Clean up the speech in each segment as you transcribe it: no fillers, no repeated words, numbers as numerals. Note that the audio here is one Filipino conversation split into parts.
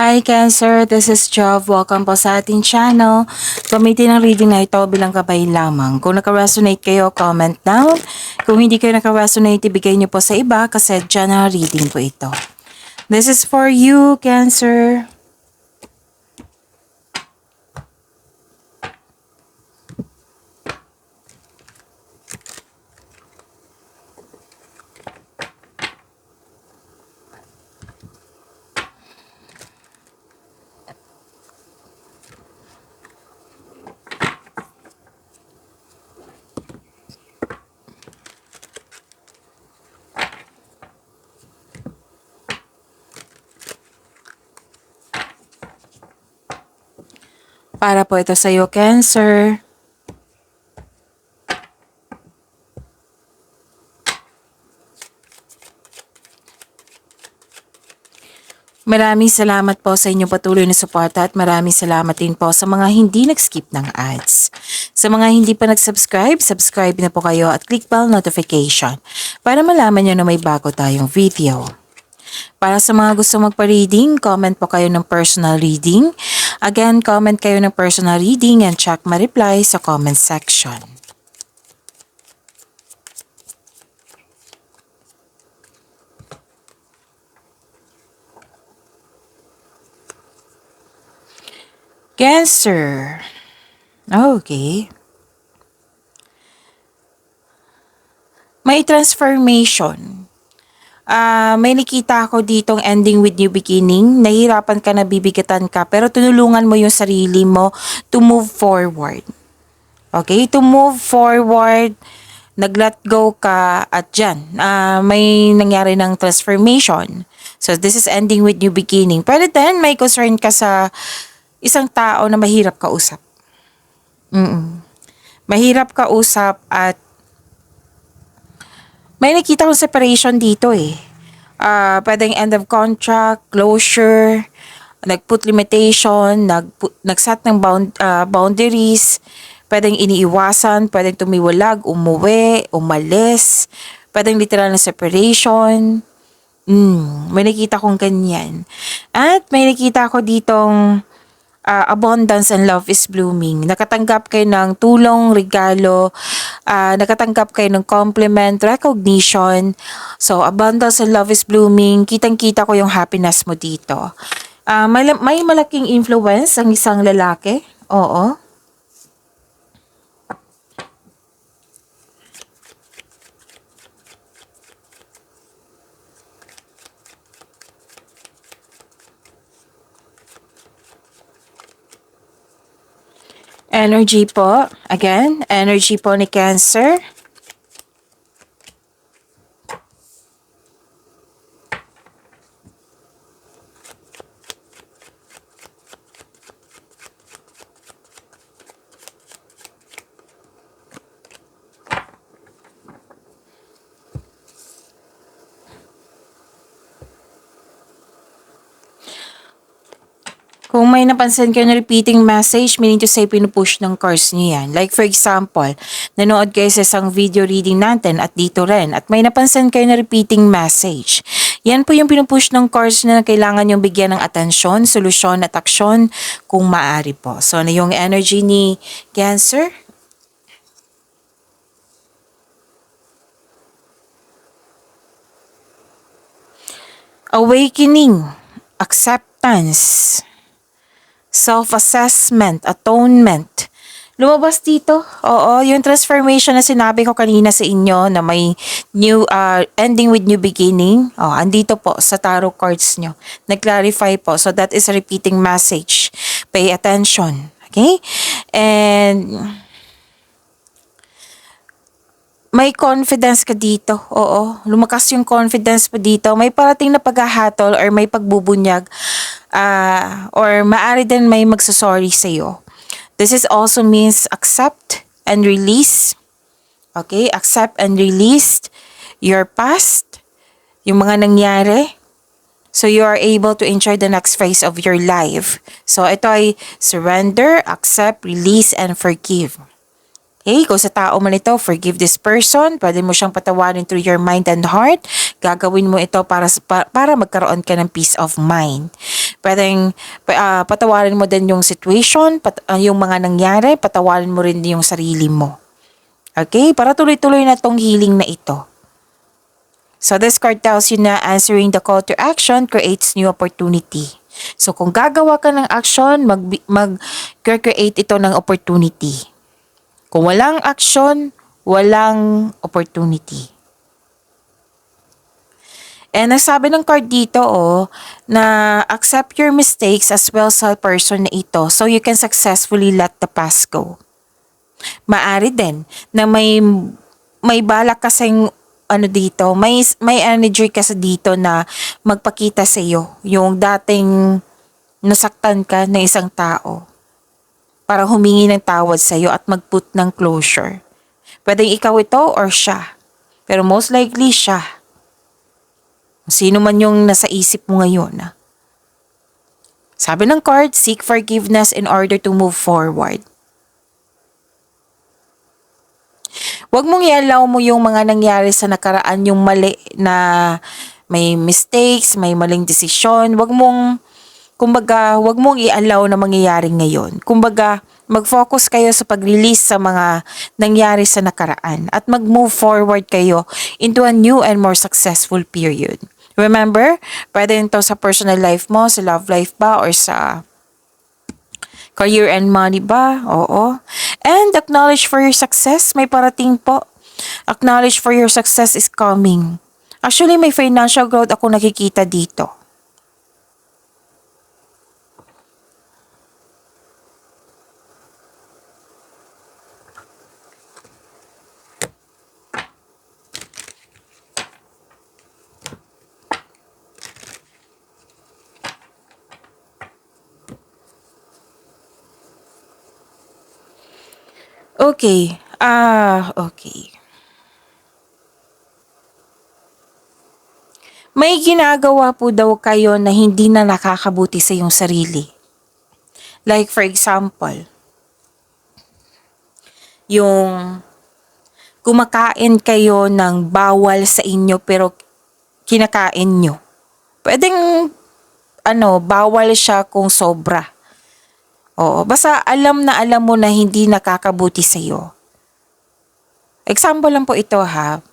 Hi Cancer, this is Jov. Welcome po sa ating channel. Gamitin ang reading na ito bilang gabay lamang. Kung naka-resonate kayo, comment down. Kung hindi kayo naka-resonate, ibigay niyo po sa iba kasi general reading po ito. This is for you, Cancer. Para po ito sa iyo, Cancer. Maraming salamat po sa inyong patuloy na suporta at maraming salamat din po sa mga hindi nag-skip ng ads. Sa mga hindi pa nag-subscribe, subscribe na po kayo at click bell notification para malaman nyo na may bago tayong video. Para sa mga gusto magpa-reading, comment po kayo ng personal reading. Again, comment kayo ng personal reading and check my reply sa comment section. Cancer. Okay. May transformation. May nakita ako ditong ending with new beginning. Nahihirapan ka, nabibigatan ka, pero tinulungan mo yung sarili mo to move forward. Okay? To move forward, nag-let go ka at dyan. May nangyari ng transformation. So, this is ending with new beginning. Pero then, may concern ka sa isang tao na mahirap kausap. Mahirap kausap at may nakita kong separation dito eh. Pwedeng end of contract, closure, nag-put limitation, nag-set ng boundaries, pwedeng iniiwasan, pwedeng tumiwalag, umuwi, umalis, pwedeng literal na separation. May nakita kong ganyan. At may nakita ko ditong abundance and love is blooming. Nakatanggap kayo ng tulong, regalo, nakatanggap kayo ng compliment, recognition. So, abundance and love is blooming. Kitang-kita ko yung happiness mo dito. May malaking influence ang isang lalaki. Oo. Energy po. Again, energy po ni Cancer. Kung may napansin kayo na repeating message, meaning to say pinupush ng cards niyo yan. Like for example, nanood kayo sa isang video reading natin at dito rin. At may napansin kayo na repeating message. Yan po yung pinupush ng cards na kailangan yung bigyan ng atensyon, solusyon at aksyon kung maaari po. So, ano yung energy ni Cancer? Awakening, acceptance, self-assessment, atonement. Lumabas dito. Oo, yung transformation na sinabi ko kanina sa inyo na may new ending with new beginning. Oh, andito po sa tarot cards nyo. Nag-clarify po. So that is a repeating message. Pay attention. Okay? And may confidence ka dito. Oo, lumakas yung confidence mo dito. May parating na paghahatol or may pagbubunyag. Or maaari din may magsasorry sa'yo. This is also means accept and release. Okay? Accept and release your past, yung mga nangyari. So you are able to enjoy the next phase of your life. So ito ay surrender, accept, release, and forgive. Okay, kung sa tao man ito, forgive this person. Pwede mo siyang patawarin through your mind and heart. gagawin mo ito para magkaroon ka ng peace of mind. Pwedeng patawarin mo din yung situation, yung mga nangyari, patawarin mo rin din yung sarili mo. Okay? Para tuloy-tuloy na tong healing na ito. So this card tells you na answering the call to action creates new opportunity. So kung gagawa ka ng action, mag-create ito ng opportunity. Kung walang action, walang opportunity. And nagsabi ng card dito na accept your mistakes as well sa person na ito so you can successfully let the past go. Maari din na may balak kasing dito, may energy kasi dito na magpakita sa iyo yung dating nasaktan ka ng isang tao para humingi ng tawad sa iyo at mag-put ng closure. Pwedeng ikaw ito or siya. Pero most likely siya. Sino man yung nasa isip mo ngayon. Sabi ng card, seek forgiveness in order to move forward. Huwag mong i-allow mo yung mga nangyari sa nakaraan, yung mali na may mistakes, may maling desisyon. Huwag mong i-allow na mangyayari ngayon. Kumbaga, mag-focus kayo sa pag-release sa mga nangyari sa nakaraan at mag-move forward kayo into a new and more successful period. Remember, pwede ito sa personal life mo, sa love life ba, or sa career and money ba? Oo. And acknowledge for your success. May parating po. Acknowledge for your success is coming. Actually, may financial growth ako nakikita dito. Okay. Okay. May ginagawa po daw kayo na hindi na nakakabuti sa iyong sarili. Like for example, yung kumakain kayo ng bawal sa inyo pero kinakain nyo. Pwedeng bawal siya kung sobra. Oo, basta alam mo na hindi nakakabuti sa iyo. Example lang po ito ha.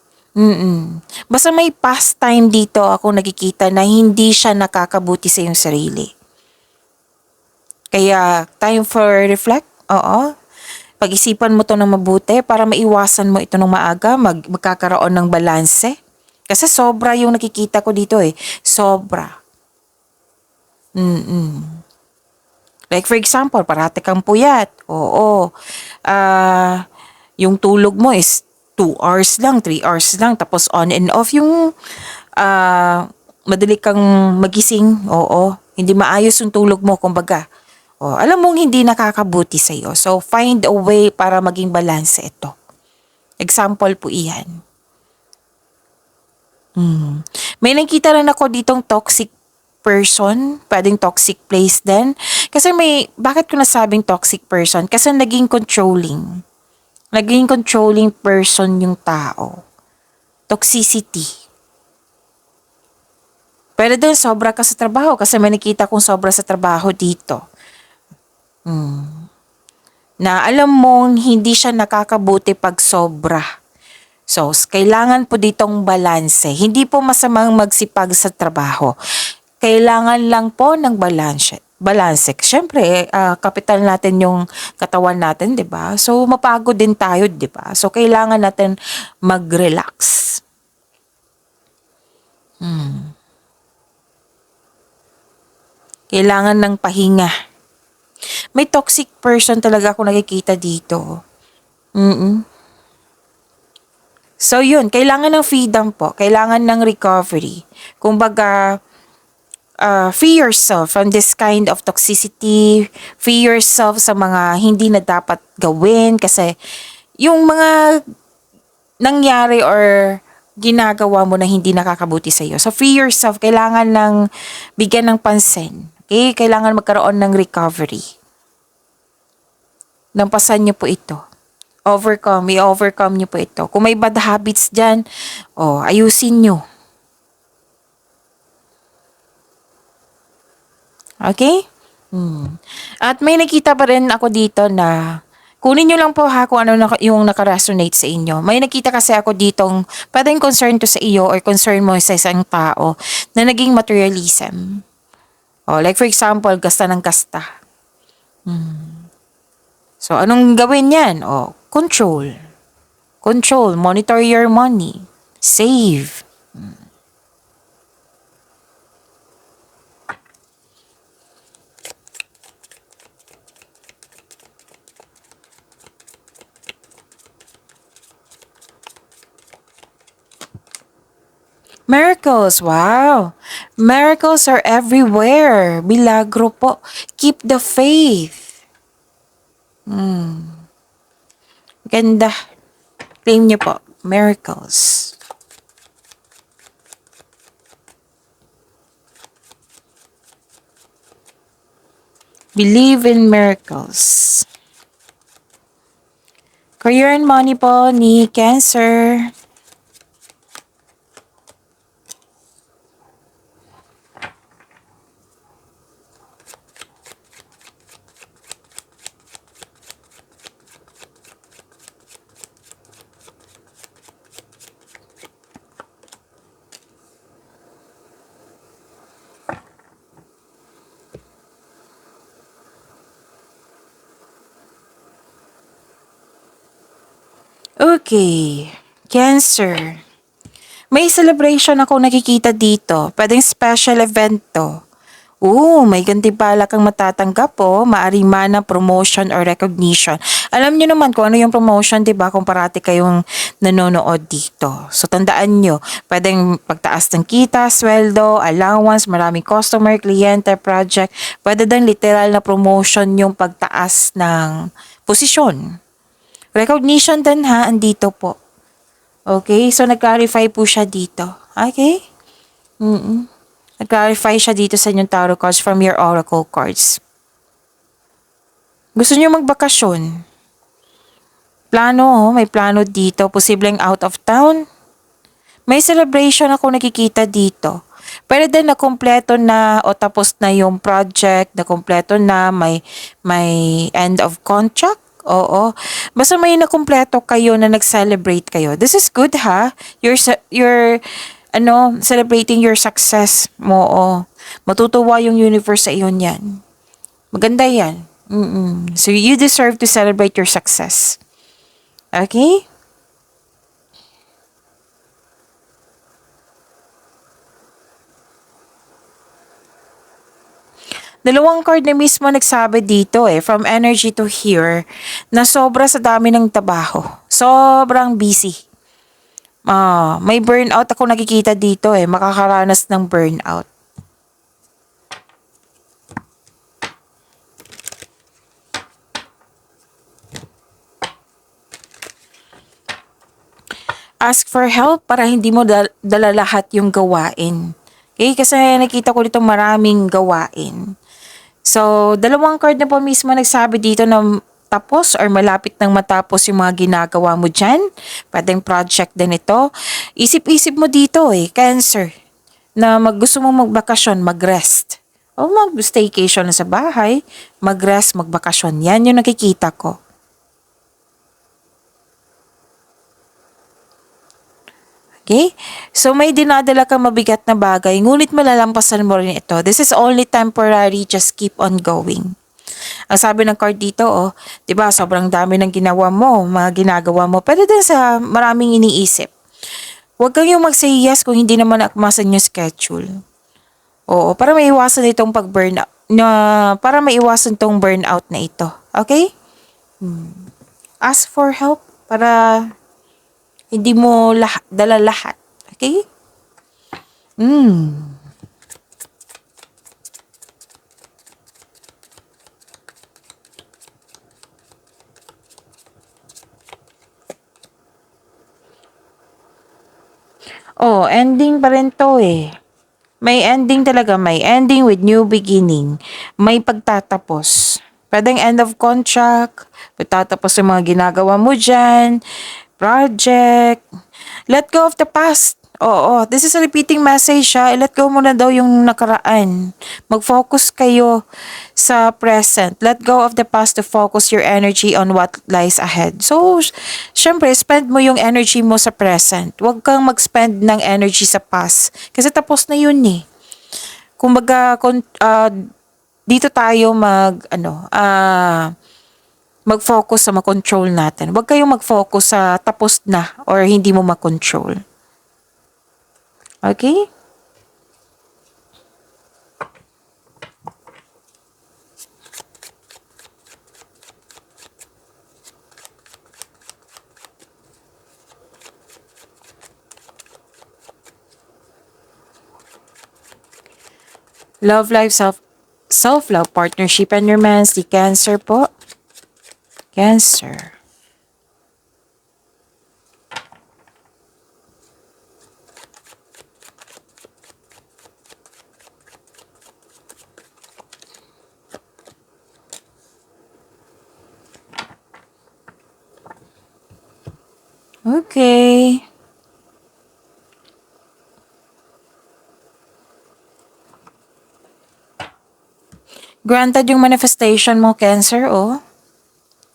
Basta may pastime dito ako nakikita na hindi siya nakakabuti sa iyong sarili. Kaya time for reflect. Oo. Pag-isipan mo to ng mabuti para maiwasan mo ito ng maaga, magkakaroon ng balanse. Kasi sobra yung nakikita ko dito Sobra. Like for example, parati kang puyat. Oo. Yung tulog mo is 2 hours lang, 3 hours lang. Tapos on and off yung madali kang magising. Oo. Hindi maayos yung tulog mo, kumbaga. Alam mong hindi nakakabuti sa iyo. So, find a way para maging balanse ito. Example po iyan. May nakita rin ako ditong toxic person, pwedeng toxic place din. Kasi bakit ko nasabing toxic person? Kasi naging controlling. Naging controlling person yung tao. Toxicity. Pero doon, sobra ka sa trabaho. Kasi may nakita kong sobra sa trabaho dito. Na alam mong hindi siya nakakabuti pag sobra. So, kailangan po ditong balanse. Hindi po masamang magsipag sa trabaho. Kailangan lang po ng balanse. Siyempre, kapital natin yung katawan natin, 'di ba? So, mapagod din tayo, 'di ba? So, kailangan natin mag-relax. Kailangan ng pahinga. May toxic person talaga ako nakikita dito. So, yun. Kailangan ng freedom po. Kailangan ng recovery. Kumbaga, free yourself from this kind of toxicity. Free yourself sa mga hindi na dapat gawin. Kasi, yung mga nangyari or ginagawa mo na hindi nakakabuti sa iyo. So, free yourself. Kailangan ng bigyan ng pansin. Okay? Kailangan magkaroon ng recovery. Lampasan niyo po ito. I-overcome niyo po ito. Kung may bad habits dyan, ayusin niyo. Okay? Hmm. At may nakita pa rin ako dito na kunin nyo lang po ha kung ano yung nakaresonate sa inyo. May nakita kasi ako ditong pwedeng concern to sa iyo or concern mo sa isang tao na naging materialism. Oh, like for example, gasta ng gasta. So, anong gawin yan? Oh, control. Control. Monitor your money. Save. Miracles, wow. Miracles are everywhere. Milagro po. Keep the faith. Ganda. Claim niyo po. Miracles. Believe in miracles. Career and money po ni Cancer. Okay. Cancer. May celebration ako nakikita dito. Pwedeng special event to. May gantimpala kang matatanggap po. Maari man na promotion or recognition. Alam nyo naman kung ano yung promotion, di ba? Kung parati kayong nanonood dito. So, tandaan nyo, pwedeng pagtaas ng kita, sweldo, allowance, maraming customer, kliyente, project. Pwede din literal na promotion yung pagtaas ng posisyon. Recognition din ha, andito po. Okay, so nag-clarify po siya dito. Okay? Nag-clarify siya dito sa inyong tarot cards from your oracle cards. Gusto niyo magbakasyon? Plano, may plano dito. Posibleng out of town. May celebration ako nakikita dito. Pero din na kompleto na o tapos na yung project, na kompleto na, may end of contract. Oo. Basta may nakumpleto kayo na nag-celebrate kayo. This is good ha. You're celebrating your success mo. Oh. Matutuwa yung universe sa iyo niyan. Maganda yan. So you deserve to celebrate your success. Okay? Dalawang card na mismo nagsabi dito from energy to here, na sobra sa dami ng trabaho. Sobrang busy. May burnout ako nakikita dito makakaranas ng burnout. Ask for help para hindi mo dala lahat yung gawain. Okay? Kasi nakita ko dito maraming gawain. So, dalawang card na po mismo nagsabi dito na tapos or malapit nang matapos yung mga ginagawa mo dyan. Pwedeng project din ito. Isip-isip mo dito Cancer, na gusto mo magbakasyon, mag-rest. O mag-staycation na sa bahay, mag-rest, magbakasyon. Yan yung nakikita ko. Okay? So, may dinadala kang mabigat na bagay, ngunit malalampasan mo rin ito. This is only temporary, just keep on going. Ang sabi ng card dito, 'di ba, sobrang dami ng ginawa mo, mga ginagawa mo, pero din sa maraming iniisip. Huwag kang yung mag-say yes kung hindi naman akmasan yung schedule. Oo, para maiwasan itong pag-burnout, para maiwasan tong burnout na ito. Okay? Ask for help para hindi mo dala lahat. Okay? Ending pa rin to May ending talaga, may ending with new beginning. May pagtatapos. Pwedeng end of contract, pagtatapos yung mga ginagawa mo dyan, project. Let go of the past. Oo, this is a repeating message ha. I-let go mo na daw yung nakaraan. Mag-focus kayo sa present. Let go of the past to focus your energy on what lies ahead. So, syempre, spend mo yung energy mo sa present. Huwag kang mag-spend ng energy sa past. Kasi tapos na yun eh. Kumbaga, dito tayo mag-focus sa mag-control natin. Huwag kayong mag-focus sa tapos na or hindi mo mag-control. Okay? Love life, self-love, partnership, and romance. Di Cancer po. Cancer. Okay. Granted yung manifestation mo, Cancer, oh.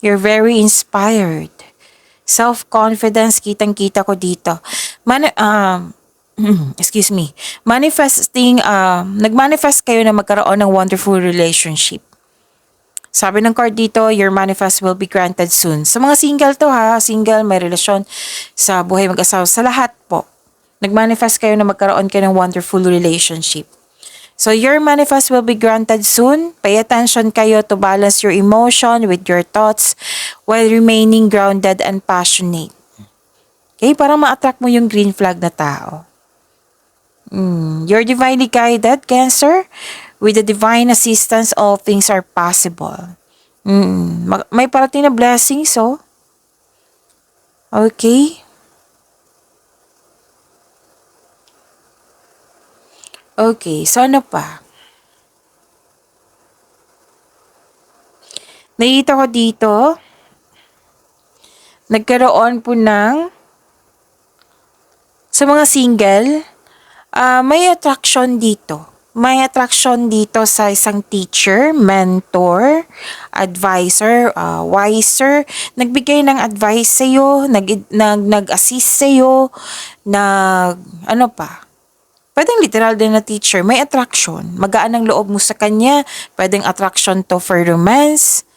You're very inspired. Self-confidence, kitang-kita ko dito. Excuse me. Nag-manifest kayo na magkaroon ng wonderful relationship. Sabi ng card dito, your manifest will be granted soon. Sa mga single to ha, single, may relasyon sa buhay mag-asawa, sa lahat po. Nag-manifest kayo na magkaroon kayo ng wonderful relationship. So your manifest will be granted soon. Pay attention kayo to balance your emotion with your thoughts while remaining grounded and passionate. Okay, para ma-attract mo yung green flag na tao. You're divinely guided, Cancer. With the divine assistance, all things are possible. May parating na blessings, oh. Okay. Okay, so ano pa? Nakita ko dito, nagkaroon po sa mga single, may attraction dito. May attraction dito sa isang teacher, mentor, advisor, wiser. Nagbigay ng advice sa'yo, nag-assist sa'yo, ano pa. Pwedeng literal din na teacher, may attraction. Magaan ang loob mo sa kanya. Pwedeng attraction to for romance.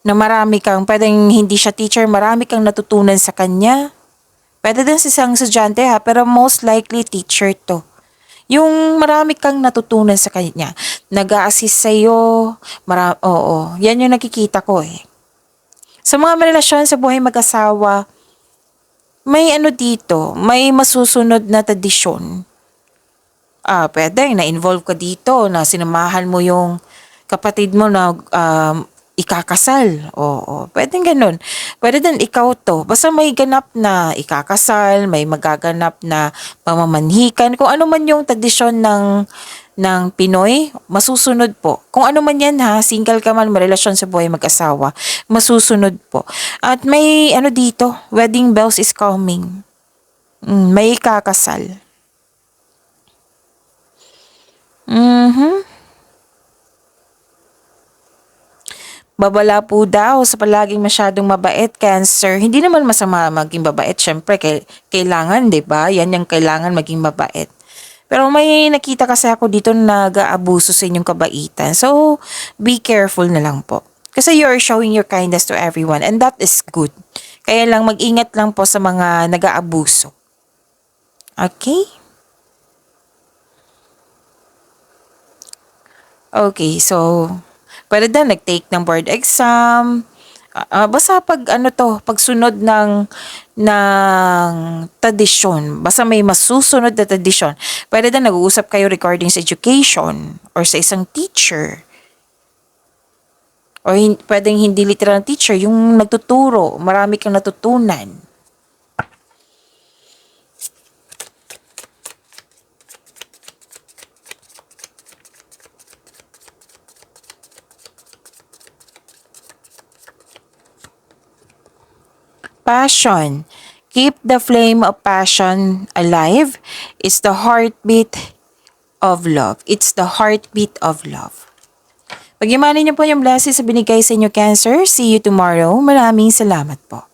Na pwedeng hindi siya teacher, marami kang natutunan sa kanya. Pwede din sa isang estudyante ha, pero most likely teacher to. Yung marami kang natutunan sa kanya. Nag-a-assist sa'yo. Oo, yan yung nakikita ko eh. Sa mga relasyon sa buhay mag-asawa, may dito, may masusunod na tradisyon. Pwede, na-involve ka dito, na sinamahan mo yung kapatid mo na ikakasal. Oo, pwedeng ganun. Pwede din ikaw to. Basta may ganap na ikakasal, may magaganap na pamamanhikan, kung ano man yung tradisyon ng Pinoy, masusunod po. Kung ano man yan ha, single ka man, may relasyon sa buhay mag-asawa, masusunod po. At may dito, wedding bells is coming. May ikakasal. Babala po daw sa palaging masyadong mabait, Cancer. Hindi naman masama maging mabait. Syempre, kailangan, di ba? Yan yung kailangan maging mabait. Pero may nakita kasi ako dito na nag-aabuso sa inyong kabaitan. So, be careful na lang po. Kasi you're showing your kindness to everyone and that is good. Kaya lang mag-ingat lang po sa mga nag-aabuso. Okay? Okay, so pwede na nag-take ng board exam. Basta pagsunod ng tradisyon, basta may masusunod na tradisyon. Pwede na nag-uusap kayo regarding sa education or sa isang teacher. Or pwedeng hindi literal na teacher, yung nagtuturo, marami kang natutunan. Passion. keep the flame of passion alive is the heartbeat of love. It's the heartbeat of love. Pag-imanin niyo po yung blessings sa binigay sa inyo, Cancer. See you tomorrow. Maraming salamat po.